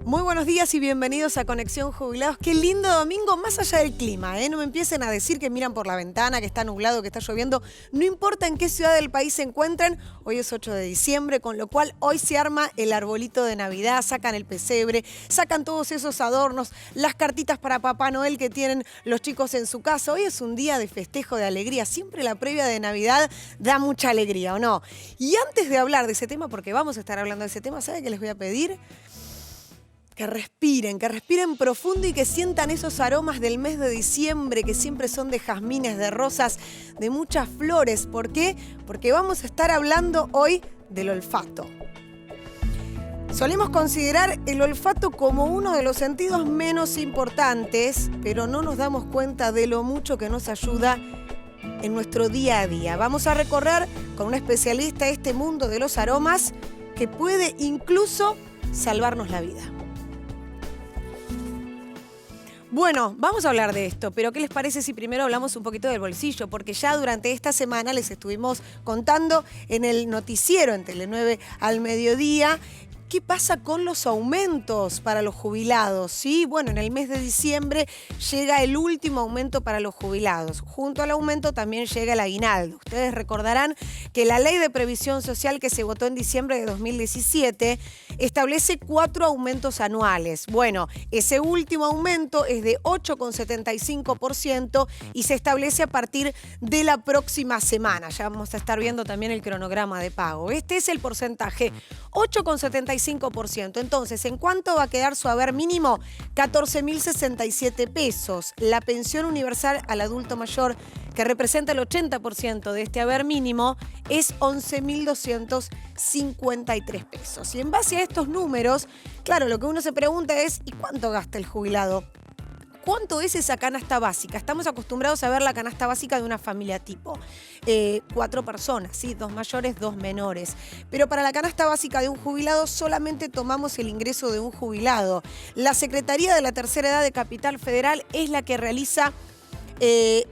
Muy buenos días y bienvenidos a Conexión Jubilados. Qué lindo domingo, más allá del clima, ¿eh? No me empiecen a decir que miran por la ventana, que está nublado, que está lloviendo. No importa en qué ciudad del país se encuentren, hoy es 8 de diciembre, con lo cual hoy se arma el arbolito de Navidad, sacan el pesebre, sacan todos esos adornos, las cartitas para Papá Noel que tienen los chicos en su casa. Hoy es un día de festejo, de alegría. Siempre la previa de Navidad da mucha alegría, ¿o no? Y antes de hablar de ese tema, porque vamos a estar hablando de ese tema, ¿sabe qué les voy a pedir? Que respiren profundo y que sientan esos aromas del mes de diciembre que siempre son de jazmines, de rosas, de muchas flores. ¿Por qué? Porque vamos a estar hablando hoy del olfato. Solemos considerar el olfato como uno de los sentidos menos importantes, pero no nos damos cuenta de lo mucho que nos ayuda en nuestro día a día. Vamos a recorrer con un especialista este mundo de los aromas que puede incluso salvarnos la vida. Bueno, vamos a hablar de esto, pero ¿qué les parece si primero hablamos un poquito del bolsillo? Porque ya durante esta semana les estuvimos contando en el noticiero en Tele9 al mediodía qué pasa con los aumentos para los jubilados, ¿sí? Bueno, en el mes de diciembre llega el último aumento para los jubilados. Junto al aumento también llega el aguinaldo. Ustedes recordarán que la ley de previsión social que se votó en diciembre de 2017 establece 4 aumentos anuales. Bueno, ese último aumento es de 8,75% y se establece a partir de la próxima semana. Ya vamos a estar viendo también el cronograma de pago. Este es el porcentaje, 8,75%. Entonces, ¿en cuánto va a quedar su haber mínimo? 14.067 pesos. La pensión universal al adulto mayor, que representa el 80% de este haber mínimo, es 11.253 pesos. Y en base a estos números, claro, lo que uno se pregunta es, ¿y cuánto gasta el jubilado? ¿Cuánto es esa canasta básica? Estamos acostumbrados a ver la canasta básica de una familia tipo 4 personas, ¿sí? 2 mayores, 2 menores. Pero para la canasta básica de un jubilado solamente tomamos el ingreso de un jubilado. La Secretaría de la Tercera Edad de Capital Federal es la que realiza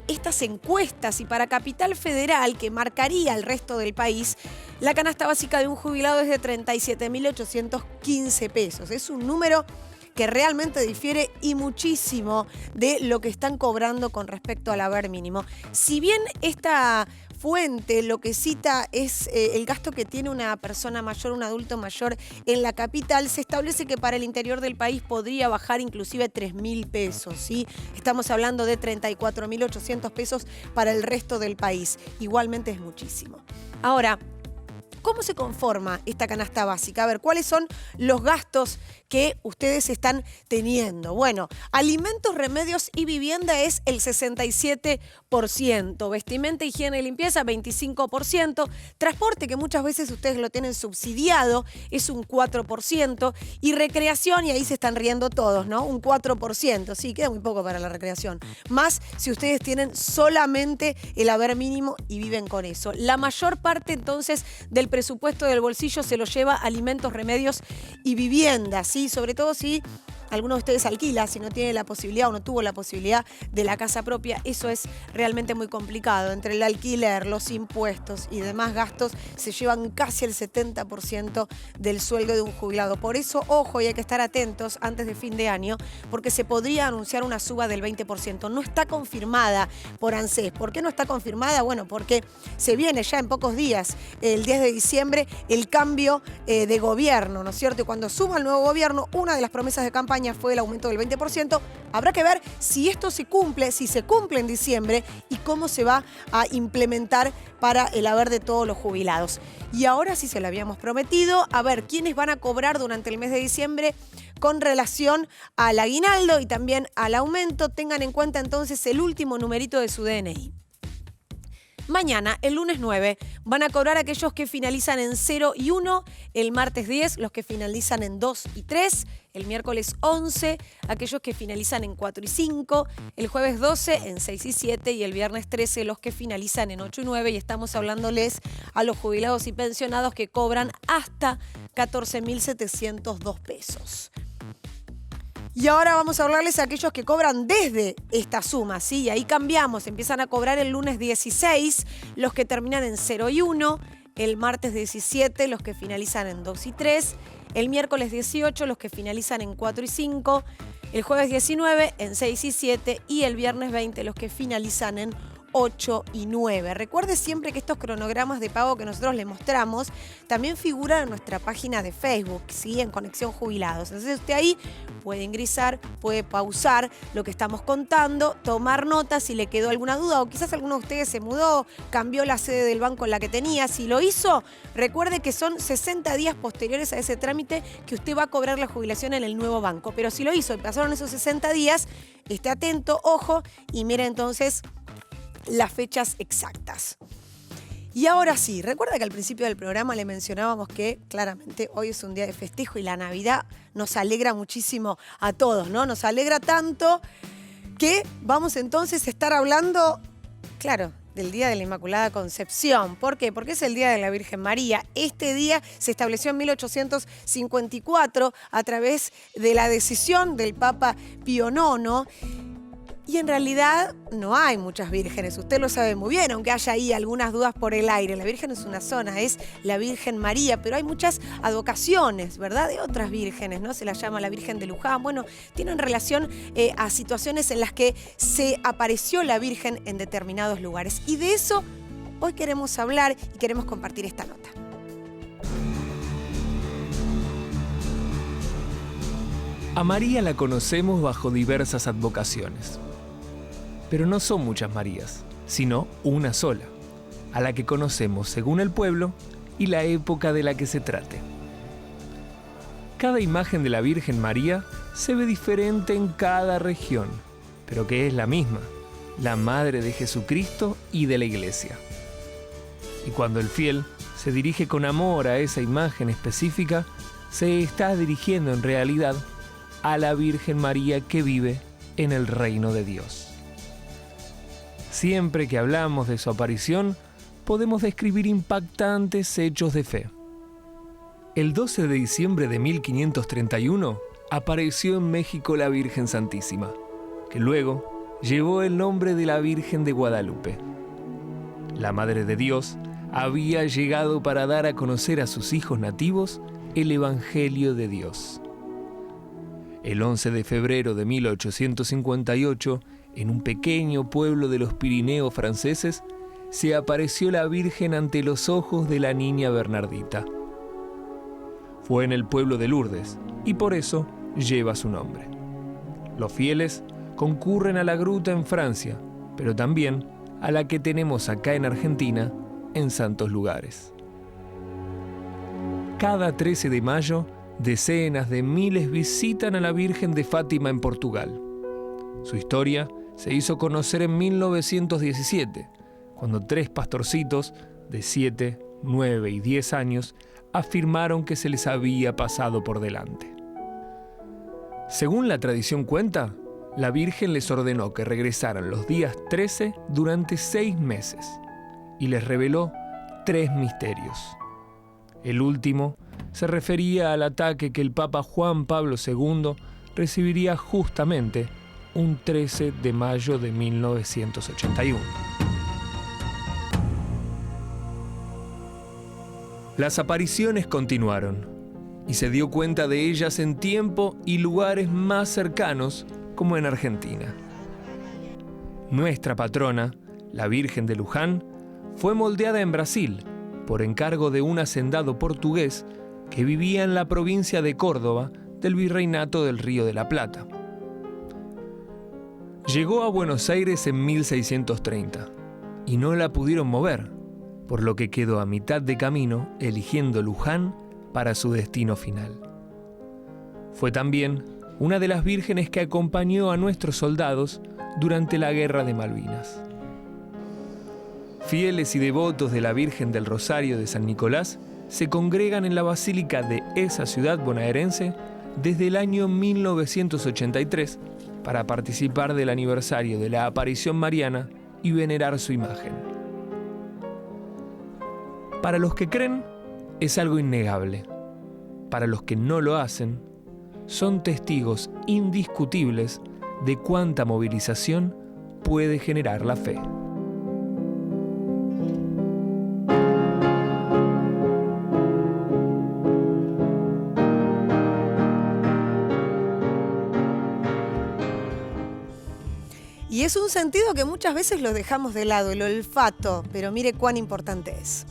estas encuestas, y para Capital Federal, que marcaría el resto del país, la canasta básica de un jubilado es de 37.815 pesos. Es un número que realmente difiere y muchísimo de lo que están cobrando con respecto al haber mínimo. Si bien esta fuente lo que cita es el gasto que tiene una persona mayor, un adulto mayor en la capital, se establece que para el interior del país podría bajar inclusive 3.000 pesos, ¿sí? Estamos hablando de 34.800 pesos para el resto del país. Igualmente es muchísimo. Ahora, ¿cómo se conforma esta canasta básica? A ver, ¿cuáles son los gastos que ustedes están teniendo? Bueno, alimentos, remedios y vivienda es el 67%, vestimenta, higiene y limpieza 25%, transporte, que muchas veces ustedes lo tienen subsidiado, es un 4%, y recreación, y ahí se están riendo todos, ¿no? Un 4%, sí, queda muy poco para la recreación. Más si ustedes tienen solamente el haber mínimo y viven con eso. La mayor parte entonces del presupuesto del bolsillo se lo lleva alimentos, remedios y vivienda, ¿sí? Sobre todo si alguno de ustedes alquila, si no tiene la posibilidad o no tuvo la posibilidad de la casa propia, eso es realmente muy complicado. Entre el alquiler, los impuestos y demás gastos se llevan casi el 70% del sueldo de un jubilado. Por eso, ojo, y hay que estar atentos antes de fin de año, porque se podría anunciar una suba del 20%. No está confirmada por ANSES. ¿Por qué no está confirmada? Bueno, porque se viene ya en pocos días, el 10 de diciembre, el cambio de gobierno, ¿no es cierto? Y cuando suma el nuevo gobierno, una de las promesas de campaña fue el aumento del 20%. Habrá que ver si esto se cumple, si se cumple en diciembre y cómo se va a implementar para el haber de todos los jubilados. Y ahora sí se lo habíamos prometido, a ver quiénes van a cobrar durante el mes de diciembre con relación al aguinaldo y también al aumento. Tengan en cuenta entonces el último numerito de su DNI. Mañana, el lunes 9, van a cobrar aquellos que finalizan en 0 y 1, el martes 10, los que finalizan en 2 y 3, el miércoles 11, aquellos que finalizan en 4 y 5, el jueves 12 en 6 y 7 y el viernes 13 los que finalizan en 8 y 9, y estamos hablándoles a los jubilados y pensionados que cobran hasta 14.702 pesos. Y ahora vamos a hablarles a aquellos que cobran desde esta suma, ¿sí? Y ahí cambiamos, empiezan a cobrar el lunes 16, los que terminan en 0 y 1, el martes 17, los que finalizan en 2 y 3, El miércoles 18 los que finalizan en 4 y 5, el jueves 19 en 6 y 7 y el viernes 20 los que finalizan en 8 y 9. Recuerde siempre que estos cronogramas de pago que nosotros le mostramos también figuran en nuestra página de Facebook, ¿sí? En Conexión Jubilados. Entonces usted ahí puede ingresar, puede pausar lo que estamos contando, tomar notas si le quedó alguna duda o quizás alguno de ustedes se mudó, cambió la sede del banco en la que tenía. Si lo hizo, recuerde que son 60 días posteriores a ese trámite que usted va a cobrar la jubilación en el nuevo banco. Pero si lo hizo y pasaron esos 60 días, esté atento, ojo, y mire entonces las fechas exactas. Y ahora sí, recuerda que al principio del programa le mencionábamos que claramente hoy es un día de festejo y la Navidad nos alegra muchísimo a todos, ¿no? Nos alegra tanto que vamos entonces a estar hablando, claro, del Día de la Inmaculada Concepción. ¿Por qué? Porque es el Día de la Virgen María. Este día se estableció en 1854 a través de la decisión del Papa Pío IX. Y en realidad no hay muchas vírgenes, usted lo sabe muy bien, aunque haya ahí algunas dudas por el aire. La Virgen es una zona, es la Virgen María, pero hay muchas advocaciones, ¿verdad? De otras vírgenes, ¿no? Se la llama la Virgen de Luján. Bueno, tienen relación a situaciones en las que se apareció la Virgen en determinados lugares. Y de eso hoy queremos hablar y queremos compartir esta nota. A María la conocemos bajo diversas advocaciones. Pero no son muchas Marías, sino una sola, a la que conocemos según el pueblo y la época de la que se trate. Cada imagen de la Virgen María se ve diferente en cada región, pero que es la misma, la Madre de Jesucristo y de la Iglesia. Y cuando el fiel se dirige con amor a esa imagen específica, se está dirigiendo en realidad a la Virgen María que vive en el reino de Dios. Siempre que hablamos de su aparición, podemos describir impactantes hechos de fe. El 12 de diciembre de 1531 apareció en México la Virgen Santísima, que luego llevó el nombre de la Virgen de Guadalupe. La Madre de Dios había llegado para dar a conocer a sus hijos nativos el Evangelio de Dios. El 11 de febrero de 1858, en un pequeño pueblo de los Pirineos franceses, se apareció la Virgen ante los ojos de la niña Bernardita. Fue en el pueblo de Lourdes, y por eso lleva su nombre. Los fieles concurren a la gruta en Francia, pero también a la que tenemos acá en Argentina, en santos lugares. Cada 13 de mayo, decenas de miles visitan a la Virgen de Fátima en Portugal. Su historia se hizo conocer en 1917, cuando 3 pastorcitos de 7, 9 y 10 años afirmaron que se les había pasado por delante. Según la tradición cuenta, la Virgen les ordenó que regresaran los días 13 durante 6 meses y les reveló 3 misterios. El último se refería al ataque que el Papa Juan Pablo II recibiría justamente un 13 de mayo de 1981. Las apariciones continuaron y se dio cuenta de ellas en tiempo y lugares más cercanos, como en Argentina. Nuestra patrona, la Virgen de Luján, fue moldeada en Brasil por encargo de un hacendado portugués que vivía en la provincia de Córdoba del Virreinato del Río de la Plata. Llegó a Buenos Aires en 1630 y no la pudieron mover, por lo que quedó a mitad de camino eligiendo Luján para su destino final. Fue también una de las vírgenes que acompañó a nuestros soldados durante la Guerra de Malvinas. Fieles y devotos de la Virgen del Rosario de San Nicolás se congregan en la basílica de esa ciudad bonaerense desde el año 1983 para participar del aniversario de la aparición mariana y venerar su imagen. Para los que creen, es algo innegable. Para los que no lo hacen, son testigos indiscutibles de cuánta movilización puede generar la fe. Y es un sentido que muchas veces lo dejamos de lado, el olfato, pero mire cuán importante es.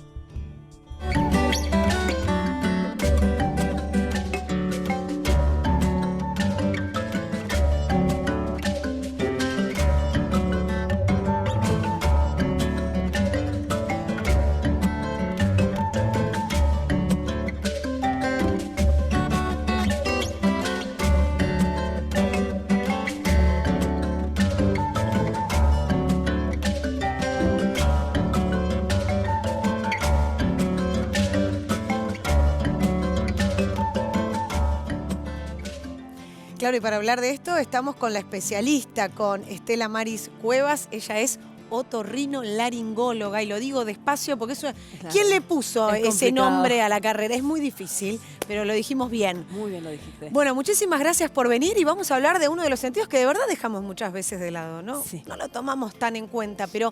Claro, y para hablar de esto estamos con la especialista, con Estela Maris Cuevas. Ella es otorrinolaringóloga, y lo digo despacio porque es una... Claro. ¿Quién le puso Es ese complicado. nombre a la carrera? Es muy difícil, pero lo dijimos bien. Muy bien lo dijiste. Bueno, muchísimas gracias por venir y vamos a hablar de uno de los sentidos que de verdad dejamos muchas veces de lado, ¿no? Sí. No lo tomamos tan en cuenta, pero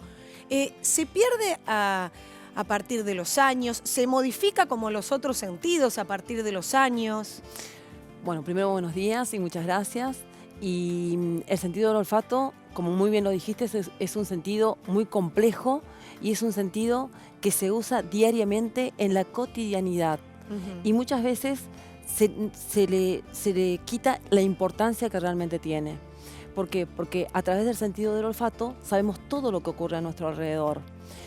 se pierde a partir de los años, se modifica como los otros sentidos a partir de los años. Bueno, primero buenos días y muchas gracias. Y el sentido del olfato, como muy bien lo dijiste, es un sentido muy complejo y es un sentido que se usa diariamente en la cotidianidad. Y muchas veces se le quita la importancia que realmente tiene. ¿Por qué? Porque a través del sentido del olfato sabemos todo lo que ocurre a nuestro alrededor.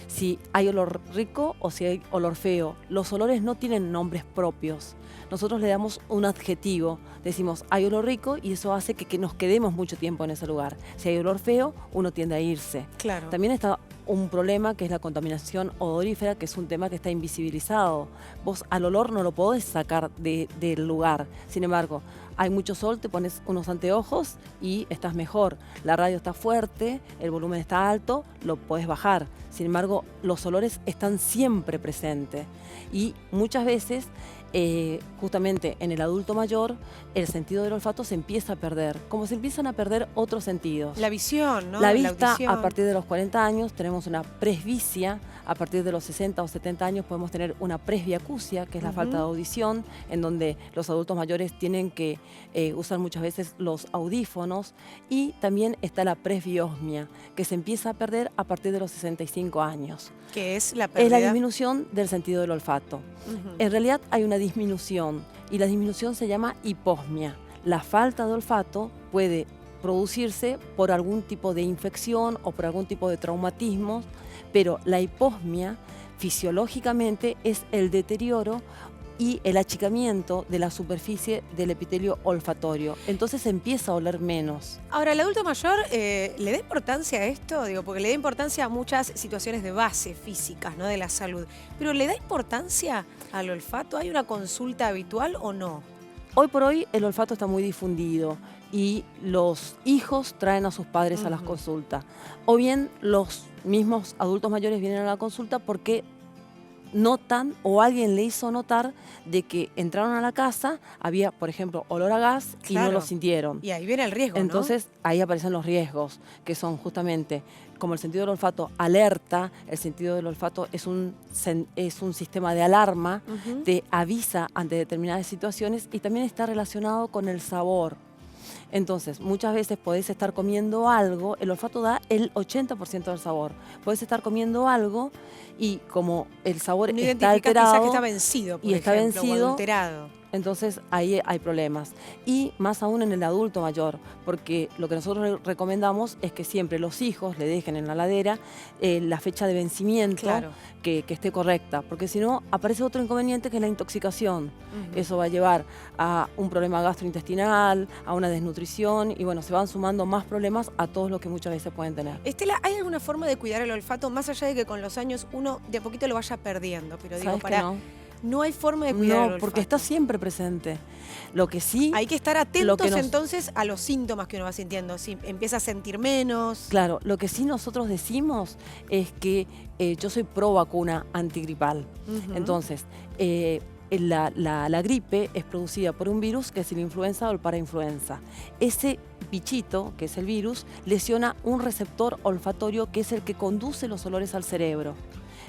Si hay olor rico o si hay olor feo. Los olores no tienen nombres propios. Nosotros le damos un adjetivo, decimos hay olor rico y eso hace que nos quedemos mucho tiempo en ese lugar. Si hay olor feo, uno tiende a irse. Claro. También está un problema que es la contaminación odorífera, que es un tema que está invisibilizado. Vos al olor no lo podés sacar del lugar. Sin embargo, hay mucho sol, te pones unos anteojos y estás mejor. La radio está fuerte, el volumen está alto, lo podés bajar. Sin embargo, los olores están siempre presentes. Y muchas veces, justamente en el adulto mayor, el sentido del olfato se empieza a perder, como se empiezan a perder otros sentidos. La visión, ¿no? La vista audición. a partir de los 40 años tenemos una presbicia, a partir de los 60 o 70 años podemos tener una presbiacusia, que es la falta de audición, en donde los adultos mayores tienen que usar muchas veces los audífonos, y también está la presbiosmia, que se empieza a perder a partir de los 65 años. Que es la Es pérdida. la disminución del sentido del olfato. En realidad hay una disminución y la disminución se llama hiposmia. La falta de olfato puede producirse por algún tipo de infección o por algún tipo de traumatismo, pero la hiposmia fisiológicamente es el deterioro y el achicamiento de la superficie del epitelio olfatorio. Entonces empieza a oler menos. Ahora, ¿el adulto mayor le da importancia a esto? Digo, porque le da importancia a muchas situaciones de base físicas, ¿no? De la salud. Pero ¿le da importancia al olfato? ¿Hay una consulta habitual o no? Hoy por hoy el olfato está muy difundido y los hijos traen a sus padres a las consultas. O bien los mismos adultos mayores vienen a la consulta porque notan o alguien le hizo notar de que entraron a la casa, había, por ejemplo, olor a gas y no Claro. lo sintieron. Y ahí viene el riesgo, Entonces ahí aparecen los riesgos, que son justamente como el sentido del olfato alerta. El sentido del olfato es un sistema de alarma, te avisa ante determinadas situaciones y también está relacionado con el sabor. Entonces, muchas veces podés estar comiendo algo, el olfato da el 80% del sabor. Podés estar comiendo algo y como el sabor ¿no? No está identificás quizás alterado que está vencido, por y está ejemplo, o vencido, adulterado. entonces ahí hay problemas. Y más aún en el adulto mayor, porque lo que nosotros recomendamos es que siempre los hijos le dejen en la heladera la fecha de vencimiento, Claro. que esté correcta, porque si no aparece otro inconveniente que es la intoxicación. Eso va a llevar a un problema gastrointestinal, a una desnutrición y bueno, se van sumando más problemas a todos los que muchas veces pueden tener. Estela, ¿hay alguna forma de cuidar el olfato más allá de que con los años uno de a poquito lo vaya perdiendo? Pero digo, ¿Sabes que para... no? No hay forma de cuidar el No, olfato. porque está siempre presente. Lo que sí... Hay que estar atentos nos- entonces a los síntomas que uno va sintiendo. Si empieza a sentir menos. Claro, lo que sí nosotros decimos es que yo soy pro vacuna antigripal. Entonces, la gripe es producida por un virus que es el influenza o el parainfluenza. Ese bichito, que es el virus, lesiona un receptor olfatorio que es el que conduce los olores al cerebro.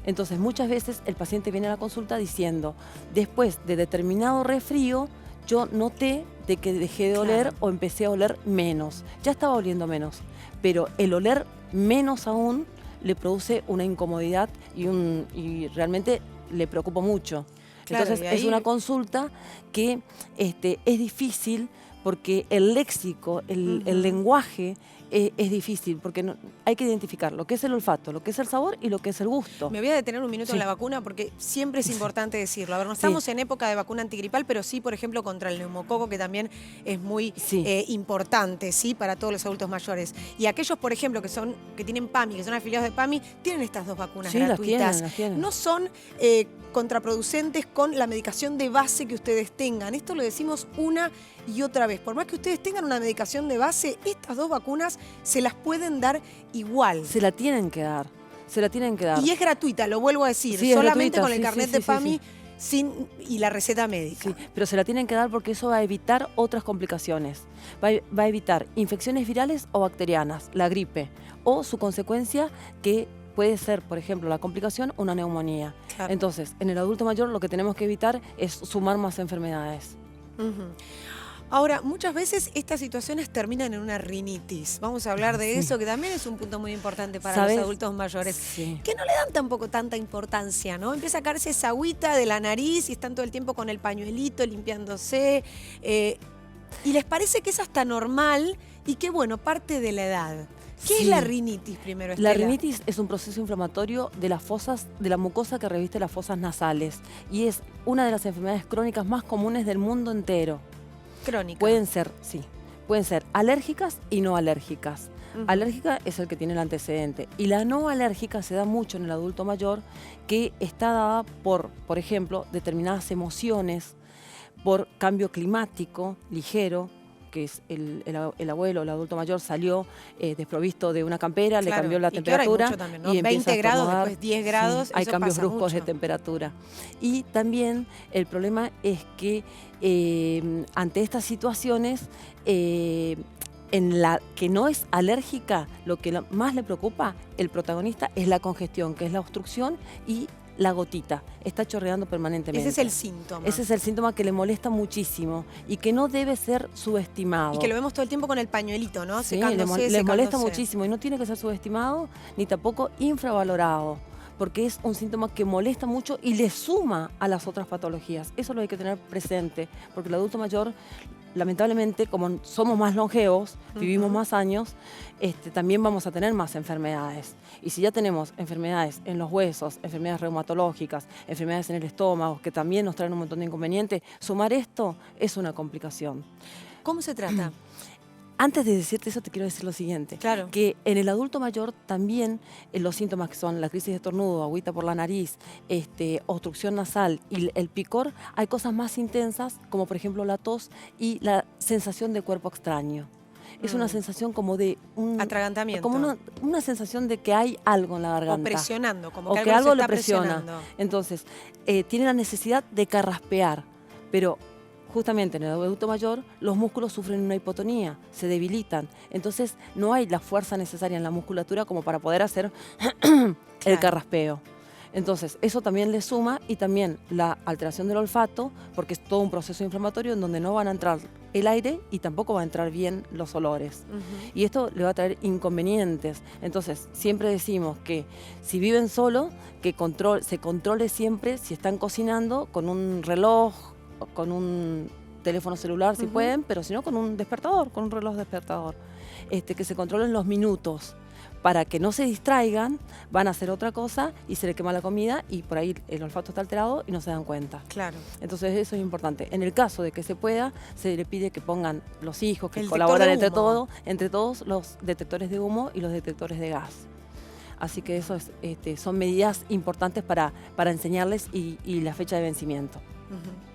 Entonces, muchas veces el paciente viene a la consulta diciendo, después de determinado resfrío, yo noté de que dejé de oler Claro. o empecé a oler menos. Ya estaba oliendo menos, pero el oler menos aún le produce una incomodidad y realmente le preocupa mucho. Claro, Entonces y ahí- es una consulta que es difícil porque el léxico, el lenguaje es difícil, porque hay que identificar lo que es el olfato, lo que es el sabor y lo que es el gusto. Me voy a detener un minuto Sí. en la vacuna porque siempre es importante decirlo. A ver, no Sí. estamos en época de vacuna antigripal, pero sí, por ejemplo, contra el neumococo, que también es muy Sí. importante, ¿sí? Para todos los adultos mayores. Y aquellos, por ejemplo, que tienen PAMI, que son afiliados de PAMI, tienen estas dos vacunas Sí, las gratuitas. tienen. No son contraproducentes con la medicación de base que ustedes tengan. Esto lo decimos una y otra vez. Por más que ustedes tengan una medicación de base, estas dos vacunas se las pueden dar igual. Se la tienen que dar. Se la tienen que dar. Y es gratuita, lo vuelvo a decir, Sí, es solamente gratuita, con el sí, carnet sí, de sí, PAMI y la receta médica. Sí, pero se la tienen que dar porque eso va a evitar otras complicaciones. Va a evitar infecciones virales o bacterianas, la gripe, o su consecuencia que puede ser, por ejemplo, la complicación, una neumonía. Claro. Entonces, en el adulto mayor lo que tenemos que evitar es sumar más enfermedades. Ujú. Ahora, muchas veces estas situaciones terminan en una rinitis. Vamos a hablar de Sí. eso, que también es un punto muy importante para ¿Sabes? los adultos mayores. Sí. Que no le dan tampoco tanta importancia, ¿no? Empieza a caerse esa agüita de la nariz y están todo el tiempo con el pañuelito limpiándose. Y les parece que es hasta normal y que, bueno, parte de la edad. ¿Qué Sí. es la rinitis primero, La Estela? rinitis es un proceso inflamatorio de las fosas, de la mucosa que reviste las fosas nasales y es una de las enfermedades crónicas más comunes del mundo entero. Crónica. Pueden ser alérgicas y no alérgicas. Ujú. Alérgica es el que tiene el antecedente y la no alérgica se da mucho en el adulto mayor, que está dada por ejemplo, determinadas emociones, por cambio climático ligero, que es el abuelo, el adulto mayor salió desprovisto de una campera, le Claro, cambió la y que ahora hay temperatura mucho también, ¿no? y empieza 20 a grados, estornudar. después 10 grados, hay eso cambios pasa bruscos de mucho. temperatura. Y también el problema es que ante estas situaciones, en la que no es alérgica, lo que más le preocupa, el protagonista, es la congestión, que es la obstrucción y la gotita. Está chorreando permanentemente. Ese es el síntoma. Ese es el síntoma que le molesta muchísimo y que no debe ser subestimado. Y que lo vemos todo el tiempo con el pañuelito, ¿no? Sí, Secándose, le molesta secándose. muchísimo y no tiene que ser subestimado ni tampoco infravalorado, porque es un síntoma que molesta mucho y le suma a las otras patologías. Eso lo hay que tener presente, porque el adulto mayor, lamentablemente, como somos más longevos, vivimos más años, también vamos a tener más enfermedades. Y si ya tenemos enfermedades en los huesos, enfermedades reumatológicas, enfermedades en el estómago, que también nos traen un montón de inconvenientes, sumar esto es una complicación. ¿Cómo se trata? Antes de decirte eso, te quiero decir lo siguiente. Claro. Que en el adulto mayor también los síntomas que son la crisis de estornudo, agüita por la nariz, obstrucción nasal y el picor, hay cosas más intensas, como por ejemplo la tos y la sensación de cuerpo extraño. Es una sensación como de un Atragantamiento. como una sensación de que hay algo en la garganta. O presionando, como O que que algo algo se le está presiona. presionando. Entonces, tiene la necesidad de carraspear, pero justamente en el adulto mayor los músculos sufren una hipotonía, se debilitan. Entonces, no hay la fuerza necesaria en la musculatura como para poder hacer el carraspeo. Entonces, eso también le suma y también la alteración del olfato, porque es todo un proceso inflamatorio en donde no van a entrar el aire y tampoco va a entrar bien los olores. Ujú. Y esto le va a traer inconvenientes. Entonces, siempre decimos que si viven solo, que se controle siempre si están cocinando con un reloj, o con un teléfono celular si pueden, pero si no con un despertador, con un reloj despertador. Que se controlen los minutos para que no se distraigan, van a hacer otra cosa y se le quema la comida y por ahí el olfato está alterado y no se dan cuenta. Claro. Entonces eso es importante. En el caso de que se pueda, se le pide que pongan los hijos, que El colaboran detector de humo. entre todos los detectores de humo y los detectores de gas. Así que eso son medidas importantes para enseñarles y la fecha de vencimiento. Ujú.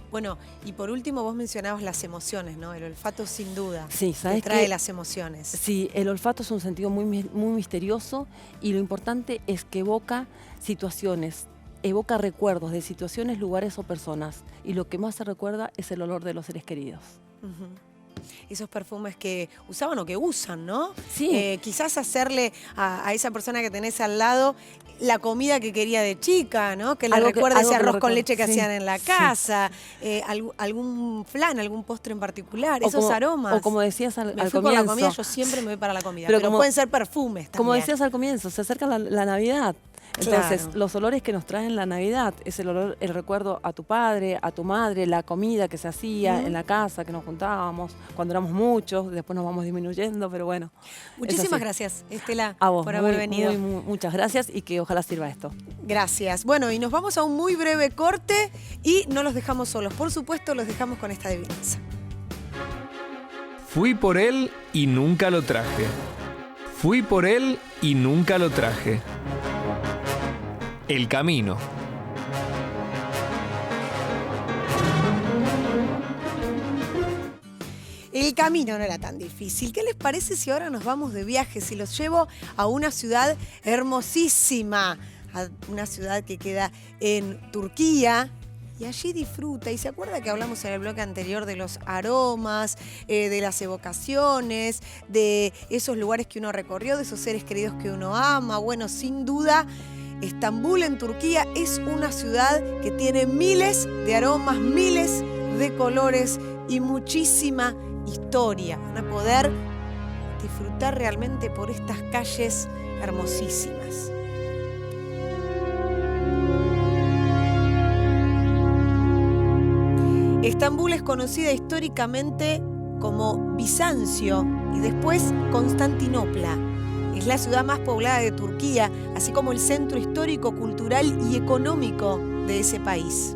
Bueno, y por último vos mencionabas las emociones, ¿no? El olfato sin duda. Sí, ¿sabes que trae qué? las emociones. Sí, el olfato es un sentido muy misterioso y lo importante es que evoca situaciones, evoca recuerdos de situaciones, lugares o personas. Y lo que más se recuerda es el olor de los seres queridos. Ujú. esos perfumes que usaban o que usan, ¿no? Sí. Quizás hacerle a esa persona que tenés al lado la comida que quería de chica, ¿no? Que le recuerde ese arroz con leche que hacían en la casa, algún flan, algún postre en particular, esos aromas. O como decías al me fui comienzo. por la comida, yo siempre me voy para la comida, pero pueden ser perfumes también. Como decías al comienzo, se acerca la Navidad. Entonces, Claro. los olores que nos traen la Navidad es el olor, el recuerdo a tu padre, a tu madre, la comida que se hacía en la casa, que nos juntábamos, cuando éramos muchos, después nos vamos disminuyendo, pero bueno. Muchísimas gracias, Estela, A vos, por haber venido. muchas gracias y que ojalá sirva esto. Gracias. Bueno, y nos vamos a un muy breve corte y no los dejamos solos. Por supuesto, los dejamos con esta adivinanza. Fui por él y nunca lo traje. Fui por él y nunca lo traje. El camino. El camino no era tan difícil. ¿Qué les parece si ahora nos vamos de viaje? Si los llevo a una ciudad hermosísima, a una ciudad que queda en Turquía. Y allí disfruta. ¿Y se acuerda que hablamos en el bloque anterior de los aromas, de las evocaciones, de esos lugares que uno recorrió, de esos seres queridos que uno ama? Bueno, sin duda, Estambul en Turquía es una ciudad que tiene miles de aromas, miles de colores y muchísima historia. Van a poder disfrutar realmente por estas calles hermosísimas. Estambul es conocida históricamente como Bizancio y después Constantinopla. Es la ciudad más poblada de Turquía, así como el centro histórico, cultural y económico de ese país.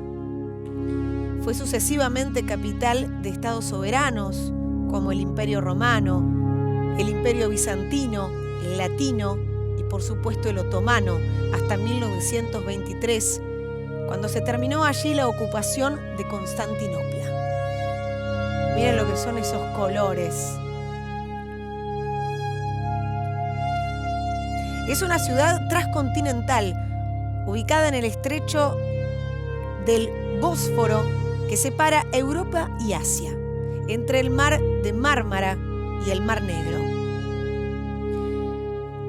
Fue sucesivamente capital de estados soberanos, como el Imperio Romano, el Imperio Bizantino, el Latino y por supuesto el Otomano, hasta 1923, cuando se terminó allí la ocupación de Constantinopla. Miren lo que son esos colores. Es una ciudad transcontinental, ubicada en el estrecho del Bósforo, que separa Europa y Asia, entre el mar de Mármara y el Mar Negro.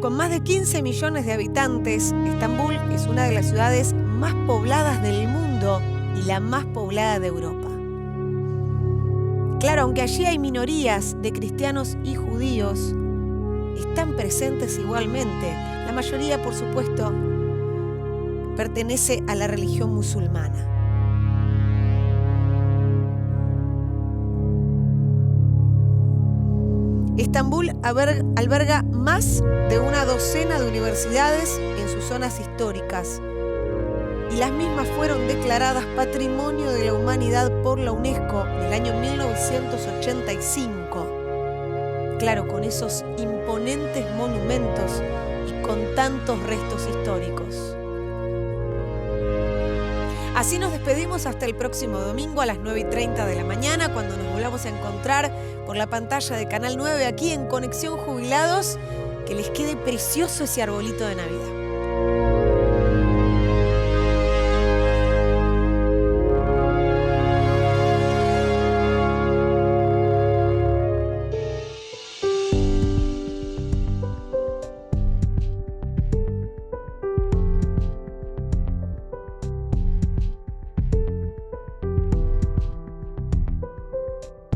Con más de 15 millones de habitantes, Estambul es una de las ciudades más pobladas del mundo y la más poblada de Europa. Claro, aunque allí hay minorías de cristianos y judíos, están presentes igualmente. La mayoría, por supuesto, pertenece a la religión musulmana. Estambul alberga más de una docena de universidades en sus zonas históricas y las mismas fueron declaradas Patrimonio de la Humanidad por la UNESCO en el año 1985. Claro, con esos imponentes monumentos y con tantos restos históricos. Así nos despedimos hasta el próximo domingo a las 9:30 de la mañana, cuando nos volvamos a encontrar por la pantalla de Canal 9 aquí en Conexión Jubilados. Que les quede precioso ese arbolito de Navidad.